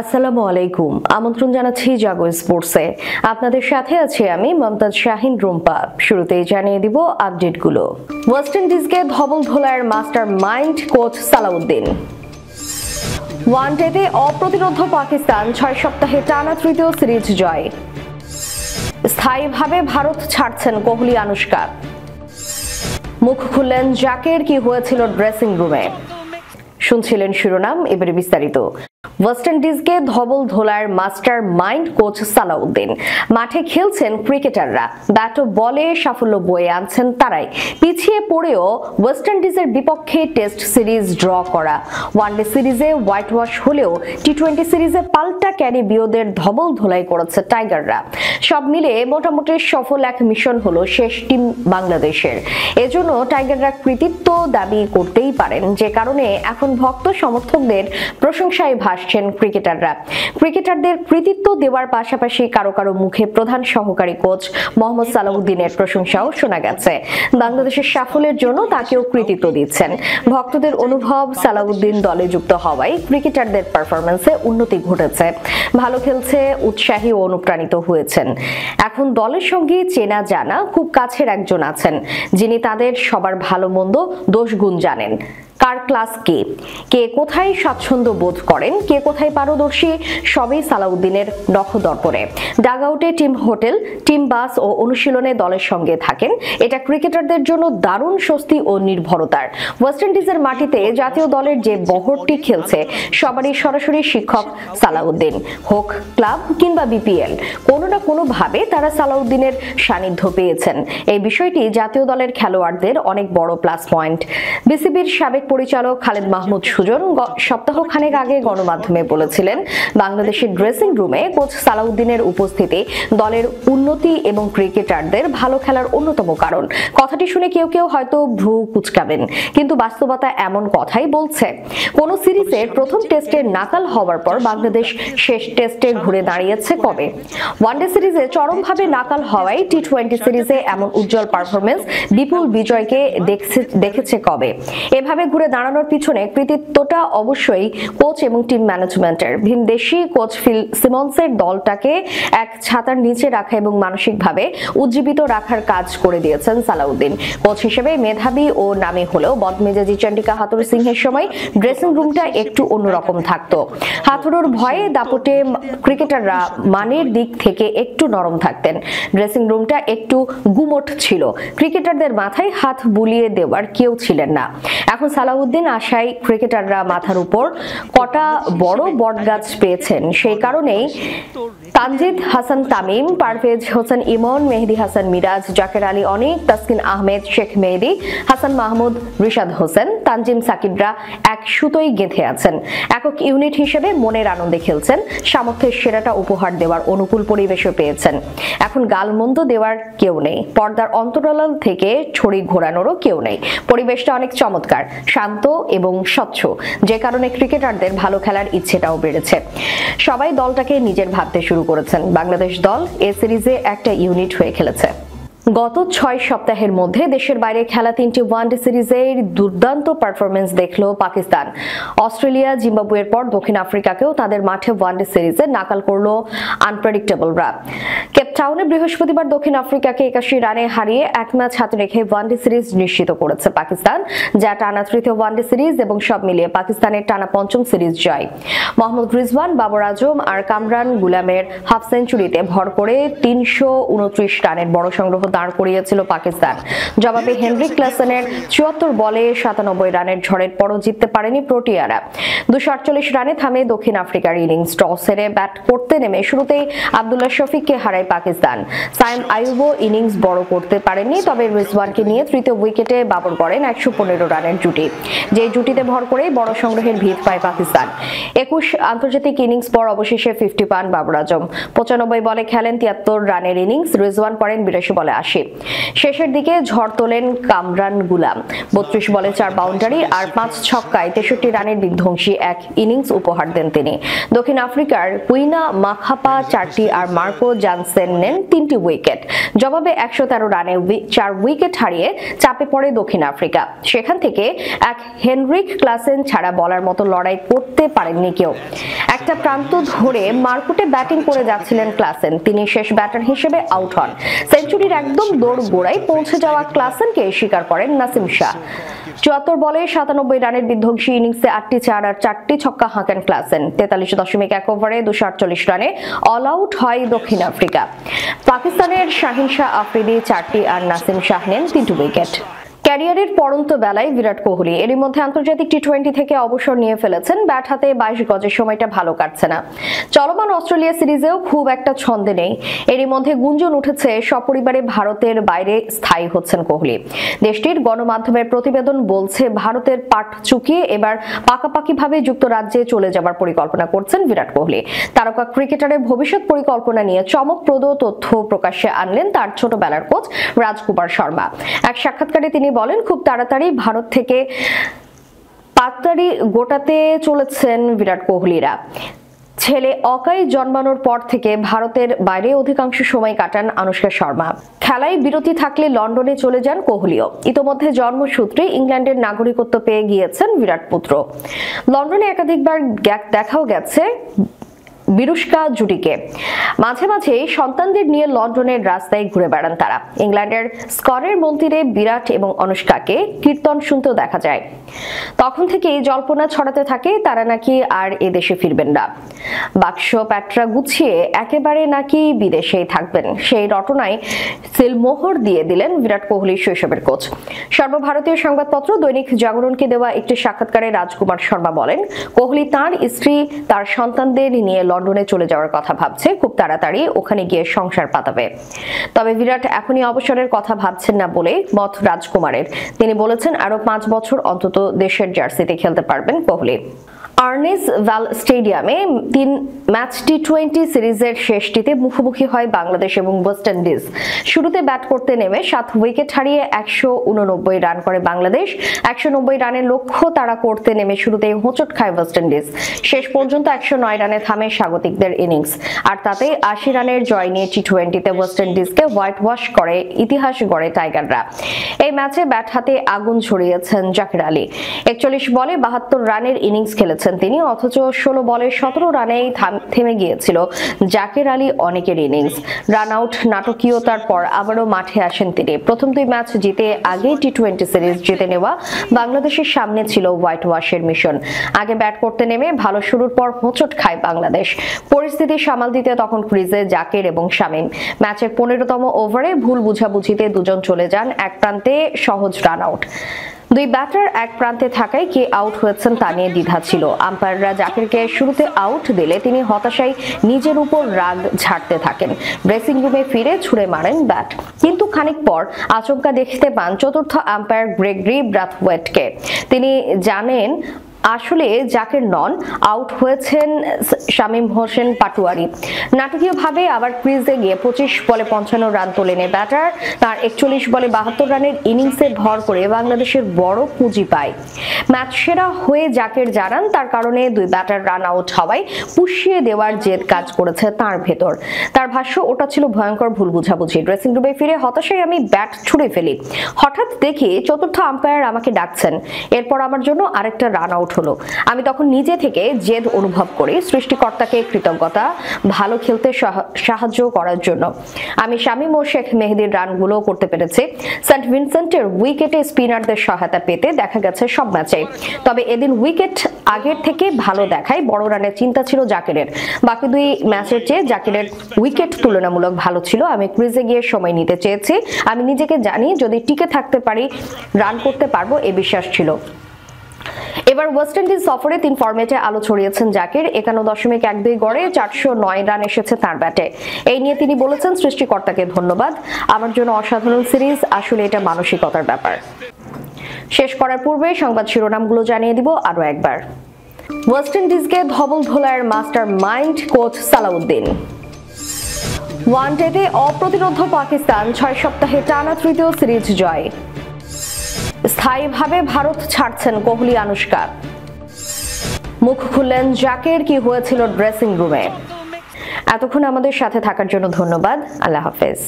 আসসালামু আলাইকুম। আমন্ত্রণ জানাচ্ছি জাগো স্পোর্টসে। আপনাদের সাথে আছি আমি মমতাজ শাহিন রুম্পা। শুরুতেই জানিয়ে দিব আপডেটগুলো। ওয়েস্ট ইন্ডিজকে ধবল ধোলার মাস্টার মাইন্ড কোচ সালাউদ্দিন। ওয়ানডেতে অপ্রতিরোধ্য পাকিস্তান 6 সপ্তাহে টানা তৃতীয় সিরিজ জয়। স্থায়ীভাবে ভারত ছাড়ছেন কোহলি আনুশকা। মুখ খুললেন জাকের, কি হয়েছিল ড্রেসিং রুমে। শুনছিলেন শিরোনাম, এবারে বিস্তারিত। ওয়েস্ট ইন্ডিজকে ধবল ধোলার মাস্টার মাইন্ড কোচ সালাউদ্দিন। মাঠে খেলছেন ক্রিকেটাররা, ব্যাট ও বলে সাফল্য বয়ে আনছেন তারাই। পিছিয়ে পড়েও ওয়েস্ট ইন্ডিজের বিপক্ষে টেস্ট সিরিজ ড্র করা, ওয়ানডে সিরিজে হোয়াইট ওয়াশ হলেও টি-20 সিরিজে পাল্টা ক্যারিবীয়দের ধবল ধোলাই করেছে টাইগাররা। সব মিলে মোটামুটি সফল এক মিশন হলো শেষ টিম বাংলাদেশের। এজন্য টাইগাররা কৃতিত্ব দাবি করতেই পারেন, যে কারণে এখন ভক্ত সমর্থকদের প্রশংসায় ভাসছেন ক্রিকেটাররা। ক্রিকেটারদের কৃতিত্ব দেওয়ার পাশাপাশি কারো কারো মুখে প্রধান সহকারী কোচ মোহাম্মদ সালাউদ্দিনের প্রশংসাও শোনা গেছে। বাংলাদেশের সাফল্যের জন্য তাকেও কৃতিত্ব দিচ্ছেন। ভক্তদের অনুভব, সালাউদ্দিন দলে যুক্ত হওয়ায় ক্রিকেটারদের পারফরম্যান্সে উন্নতি ঘটেছে, ভালো খেলছে, উৎসাহী ও অনুপ্রাণিত হয়েছেন। এখন দলের সঙ্গে চেনা জানা খুব কাছের একজন আছেন, যিনি তাদের সবার ভালো মন্দ দোষ গুণ জানেন। কার ক্লাস কে কোথায় স্বাচ্ছন্দ্য বোধ করেন, কে কোথায় পারদর্শী, সবই সালাউদ্দিনের নখদর্পণে। ডাগআউটে টিম হোটেল, টিম বাস ও অনুশীলনে দলের সঙ্গে থাকেন। এটা ক্রিকেটারদের জন্য দারুণ স্বস্তি ও নির্ভরতার। ওয়েস্ট ইন্ডিজের মাটিতে জাতীয় দলের যে বহরটি খেলছে, সবারই সরাসরি শিক্ষক সালাউদ্দিন। হোক ক্লাব কিংবা বিপিএল, কোনো না কোনো ভাবে তারা সালাউদ্দিনের সান্নিধ্য পেয়েছেন। এই বিষয়টি জাতীয় দলের খেলোয়াড়দের অনেক বড় প্লাস পয়েন্ট। বিসিবির সাবেক পরিচালক খালেদ মাহমুদ সুজন সপ্তাহখানেক আগে গণমাধ্যমে বলেছিলেন, বাংলাদেশের ড্রেসিং রুমে কোচ সালাউদ্দিনের উপস্থিতি দলের উন্নতি এবং ক্রিকেটারদের ভালো খেলার অন্যতম কারণ। কথাটি শুনে কেউ কেউ হয়তো ভ্রু কুঁচকাবেন, কিন্তু বাস্তবতা এমন কথাই বলছে। কোন সিরিজের প্রথম টেস্টে নাকাল হওয়ার পর বাংলাদেশ শেষ টেস্টে ঘুরে দাঁড়িয়েছে কবে? ওয়ানডে সিরিজে চরমভাবে নাকাল হওয়ায় টি-20 সিরিজে এমন উজ্জ্বল পারফরমেন্স, বিপুল বিজয়কে দেখেছে কবে? এভাবে ঘুরে দাঁড়ানোর পিছনে কৃতিত্বটা অবশ্যই কোচ এবং টিম ম্যানেজমেন্টের। ভিনদেশি কোচ ফিল সিমন্সের দলটাকে এক ছাতার নিচে রাখা এবং মানসিকভাবে উজ্জীবিত রাখার কাজ করে দিয়েছেন সালাউদ্দিন। কোচ হিসেবে মেধাবী ও নামী হলেও বদমেজাজি চন্ডিকা হাথুরু সিংহের সময় ড্রেসিং রুমটা একটু অন্যরকম থাকতো। হাথুরুর ভয়ে দাপটে ক্রিকেটাররা মানের দিক থেকে একটু নরম থাকতেন। ড্রেসিং রুমটা একটু গুমোট ছিল, ক্রিকেটারদের মাথায় হাত বুলিয়ে দেওয়ার কেউ ছিলেন না। এখন সালাউদ্দিন আশায় ক্রিকেটাররা মাথার উপর কটা বড় বটগাছ পেয়েছেন। সেই কারণেই তানজিদ হাসান তামিম, পারভেজ হোসেন ইমন, মেহেদী হাসান মিরাজ, জাকের আলী অনিক, তাসকিন আহমেদ, শেখ মেহেদী, হাসান মাহমুদ, রিশাদ হোসেন, তানজিম সাকিবরা এক সুতোই গেঁথে আছেন। একক ইউনিট হিসেবে মনের আনন্দে খেলছেন, সামর্থ্যের সেরাটা উপহার দেওয়ার অনুকূল পরিবেশও পেয়েছেন। এখন গালমন্দ দেওয়ার কেউ নেই, পর্দার অন্তরাল থেকে ছড়ি ঘোরানোরও কেউ নেই। পরিবেশটা অনেক চমৎকার, শান্ত এবং স্বচ্ছ, যে কারণে ক্রিকেটারদের ভালো খেলার ইচ্ছেটাও বেড়েছে। সবাই দলটাকে নিজের ভাবতে শুরু করেছেন। বাংলাদেশ দল এ সিরিজে একটা ইউনিট হয়ে খেলেছে। গত 6 সপ্তাহের মধ্যে দেশের বাইরে খেলা 3টি ওয়ানডে সিরিজের দুর্দান্ত পারফরমেন্স দেখল পাকিস্তান। অস্ট্রেলিয়া, জিম্বাবুয়ের পর দক্ষিণ আফ্রিকাকেও তাদের মাঠে ওয়ানডে সিরিজে নাকাল করলো আনপ্রেডিক্টেবলরা। কেপটাউনে বৃহস্পতিবার দক্ষিণ আফ্রিকাকে 81 রানে হারিয়ে এক ম্যাচ হাতে রেখে ওয়ানডে সিরিজ নিশ্চিত করেছে পাকিস্তান, যা টানা তৃতীয় ওয়ানডে সিরিজ এবং সব মিলিয়ে পাকিস্তানের টানা 5ম সিরিজ জয়। মোহাম্মদ রিজওয়ান, বাবর আজম আর কামরান গুলামের হাফ সেঞ্চুরিতে ভর করে 329 রানের বড় সংগ্রহ দাঁড় করিয়েছিল পাকিস্তান। জবাবে হেনরি ক্লাসেনের 74 বলে 97 রানের ঝড়ের পরও জিততে পারেনি প্রোটিয়ারা। 248 রানে থামে দক্ষিণ আফ্রিকার ইনিংস। টস হেরে ব্যাট করতে নেমে শুরুতেই আব্দুল্লাহ শফিককে হারায় পাকিস্তান। সাইম আইয়ুবও ইনিংস বড় করতে পারেননি, তবে রিজওয়ানকে নিয়ে তৃতীয় উইকেটে বাবর করেন 115 রানের জুটি। যে জুটিতে ভর করে বড় সংগ্রহের ভিত পায় পাকিস্তান। 21 আন্তর্জাতিক ইনিংস পর অবশেষে 50 পান বাবর আজম। 95 বলে খেলেন 73 রানের ইনিংস। রিজওয়ান করেন 82 বলে 80। শেষের দিকে ঝড় তোলেন কামরান গুলাম। 32 বলে 4 বাউন্ডারি আর 5 ছক্কায় 63 রানের বিধ্বংসী এক ইনিংস উপহার দেন তিনি। দক্ষিণ আফ্রিকার কুইনা মাখাপা 4টি আর মার্কো জানসেন নেন 3টি উইকেট। জবাবে 113 রানে 4 উইকেট হারিয়ে চাপে পড়ে দক্ষিণ আফ্রিকা। সেখান থেকে এক হেনরিক ক্লাসেন ছাড়া বলার মতো লড়াই করতে পারেননি কেউ। একটা প্রান্ত ধরে মারকুটে ব্যাটিং করে যাচ্ছিলেন ক্লাসেন, তিনি শেষ ব্যাটার হিসেবে আউট হন। সেঞ্চুরির একদম দৌড় গোড়ায় পৌঁছে যাওয়া ক্লাসেনকে স্বীকার করেন নাসিম শাহ। 74 বলে 97 রানের বিধ্বংসী ইনিংসে 8টি 4 আর 4টি ছক্কা হাঁকেন ক্লাসেন। 43.1 ওভারে 248 রানে অল আউট হয় দক্ষিণ আফ্রিকা। পাকিস্তানের শাহিন শাহ আফ্রিদি 4টি আর নাসিম শাহ নেন 3টি উইকেট। ক্যারিয়ারের পড়ন্ত বেলায় বিরাট কোহলি এরই মধ্যে আন্তর্জাতিক টি20 থেকে অবসর নিয়ে ফেলেছেন। ব্যাট হাতে 22 গজের সময়টা ভালো কাটছে না। চলমান অস্ট্রেলিয়া সিরিজেও খুব একটা ছন্দে নেই। এরই মধ্যে গুঞ্জন উঠেছে সপরিবারে ভারতের বাইরে স্থায়ী হচ্ছেন কোহলি। দেশটির গণমাধ্যমের প্রতিবেদন বলছে ভারতের পাট চুকিয়ে এবার পাকাপাকিভাবে যুক্তরাজ্যে চলে যাবার পরিকল্পনা করছেন বিরাট কোহলি। তারকা ক্রিকেটারের ভবিষ্যৎ পরিকল্পনা নিয়ে চমকপ্রদ তথ্য প্রকাশ্যে আনলেন তার ছোটবেলার কোচ রাজকুমার শর্মা। এক সাক্ষাৎকারে তিনি বলেন, খুব তাড়াতাড়ি ভারত থেকে পাততাড়ি গোটাতে চলেছেন বিরাট কোহলিরা। ছেলে অকাই জন্মানোর পর থেকে ভারতের বাইরে অধিকাংশ সময় কাটান আনুশকা শর্মা। খেলায় বিরতি থাকলে লন্ডনে চলে যান কোহলিও। ইতোমধ্যে জন্মসূত্রে ইংল্যান্ডের নাগরিকত্ব পেয়ে গিয়েছেন বিরাট পুত্র। লন্ডনে একাধিকবার দেখাও গেছে বিরুষ্কা জুটিকে। মাঝে মাঝে সন্তানদের নিয়ে লন্ডনের রাস্তায় ঘুরে বেড়ান তারা। ইংল্যান্ডের স্করের মন্দিরে বিরাট এবং অনুষ্কাকে কীর্তন শুনতেও দেখা যায়। তখন থেকেই জল্পনা ছড়াতে থাকে তারা নাকি আর এদেশে ফিরবেন না। বাক্স প্যাট্রা গুছিয়ে একেবারে নাকি বিদেশেই থাকবেন, সেই রটনায় সিলমোহর দিয়ে দিলেন বিরাট কোহলির শৈশবের কোচ। সর্বভারতীয় সংবাদপত্র দৈনিক জাগরণকে দেওয়া একটি সাক্ষাৎকারে রাজকুমার শর্মা বলেন, কোহলি তার স্ত্রী তার সন্তানদের নিয়ে লন্ডনে চলে যাওয়ার কথা ভাবছে, খুব তাড়াতাড়ি ওখানে গিয়ে সংসার পাতাবে। তবে বিরাট এখনই অবসরের কথা ভাবছেন না বলে মত রাজকুমারের। তিনি বলেছেন আরো 5 বছর অন্তত দেশের জার্সিতে খেলতে পারবেন কোহলি। আর্নেস ভ্যাল স্টেডিয়ামে 3 ম্যাচ টি20 সিরিজের শেষটিতে মুখোমুখি হয় বাংলাদেশ এবং ওয়েস্ট ইন্ডিজ। শুরুতে ব্যাট করতে নেমে 7 উইকেট হারিয়ে 189 রান করে বাংলাদেশ। 190 রানের লক্ষ্য তারা করতে নেমে শুরুতেই হোঁচট খায় ওয়েস্ট ইন্ডিজ। শেষ পর্যন্ত 109 রানে থামে স্বাগতিকদের ইনিংস। আর তাতেই 80 রানের জয় নিয়ে টি20তে ওয়েস্ট ইন্ডিজকে হোয়াইট ওয়াশ করে ইতিহাস গড়ে টাইগাররা। এই ম্যাচে ব্যাট হাতে আগুন ছড়িয়েছেন জাকির আলী। 41 বলে 72 রানের ইনিংস খেলেছেন তিনি, অথচ 16 বলে 17 রানেই থেমে গিয়েছিল জাকির আলী অনেকের ইনিংস। রান আউট নাটকীয়তার পর আবারও মাঠে আসেন তিনি। প্রথম 2 ম্যাচ জিতে আগেই টি20 সিরিজ জিতে নেওয়া বাংলাদেশের সামনে ছিল হোয়াইট ওয়াশের মিশন। আগে ব্যাট করতে নেমে ভালো শুরুর পর হোঁচট খায় বাংলাদেশ। পরিস্থিতি সামাল দিতে তখন ক্রিজে জাকির এবং শামীম। ম্যাচের 15তম ওভারে ভুল বুঝাবুঝিতে দুজন চলে যান এক প্রান্তে, সহজ রান আউট। 2 ব্যাটার এক প্রান্তে থাকায় কে আউট হয়েছেন তা নিয়ে দ্বিধা ছিল। আম্পায়াররা জাকিরকে শুরুতে আউট দিলে তিনি হতাশায় নিজের উপর রাগ ঝাড়তে থাকেন। ড্রেসিং রুমে ফিরে ছুঁড়ে মারেন ব্যাট। কিন্তু খানিক পর আচমকা দেখতে পান চতুর্থ আম্পায়ার গ্রেগরি ব্রাথওয়েটকে। তিনি জানেন আসলে জাকির নন, আউট হয়েছেন শামীম হোসেন পাটোয়ারি। নাটকীয়ভাবে আবার ক্রিজে গিয়ে 25 বলে 55 রান তোলেন ব্যাটার। তার 41 বলে 72 রানের ইনিংসে ভর করে বাংলাদেশের বড় পুঁজি পায়। ম্যাচ সেরা হয়ে জাকির জানান তার কারণে 2 ব্যাটার রান আউট হওয়ায় পুষিয়ে দেওয়ার জেদ কাজ করেছে তার ভেতর। তার ভাষ্য, ওটা ছিল ভয়ঙ্কর ভুল বুঝাবুঝি। ড্রেসিং রুমে ফিরে হতাশায় আমি ব্যাট ছুঁড়ে ফেলি। হঠাৎ দেখি চতুর্থ আম্পায়ার আমাকে ডাকছেন। এরপর আমার জন্য আরেকটা রান আউট হলো। আমি তখন নিজে থেকে জেদ অনুভব করি সৃষ্টিকর্তাকে কৃতজ্ঞতা ভালো খেলতে সাহায্য করার জন্য। আমি শামীম ও শেখ মেহেদীর রানগুলো করতে পেরেছি। সেন্ট ভিনসেন্টের উইকেটে স্পিনারদের সহায়তা পেতে দেখা গেছে সব ম্যাচে। তবে এদিন উইকেট আগের থেকে ভালো দেখায় বড় রানের চিন্তা ছিল জাকিরের। বাকি 2 ম্যাচের চেয়ে জাকিরের উইকেট তুলনামূলক ভালো ছিল। আমি ক্রিজে গিয়ে সময় নিতে চেয়েছি। আমি নিজেকে জানি যদি টিকে থাকতে পারি রান করতে পারবো, এ বিশ্বাস ছিল। এবার ওয়েস্ট ইন্ডিজ সফরে 3 ফরম্যাটে আলো ছড়িয়েছেন জাকির। 51.12 গড়ে 409 রান এসেছে তার ব্যাটে। এই নিয়ে তিনি বলেছেন, সৃষ্টিকর্তাকে ধন্যবাদ, আমার জন্য অসাধারণ সিরিজ। আসলে এটা মানসিকতার ব্যাপার। শেষ করার পূর্বে সংবাদ শিরোনামগুলো জানিয়ে দিব আরো একবার। ওয়েস্ট ইন্ডিজকে ধবল ধোলার মাস্টার মাইন্ড কোচ সালাউদ্দিন। ওয়ানডেতে অপ্রতিরোধ্য পাকিস্তান 6 সপ্তাহে টানা 3য় সিরিজ জয়। স্থায়ীভাবে ভারত ছাড়ছেন কোহলি আনুশকা। মুখ খুললেন জাকির, কি হয়েছিল ড্রেসিং রুমে। এতক্ষণ আমাদের সাথে থাকার জন্য ধন্যবাদ। আল্লাহ হাফেজ।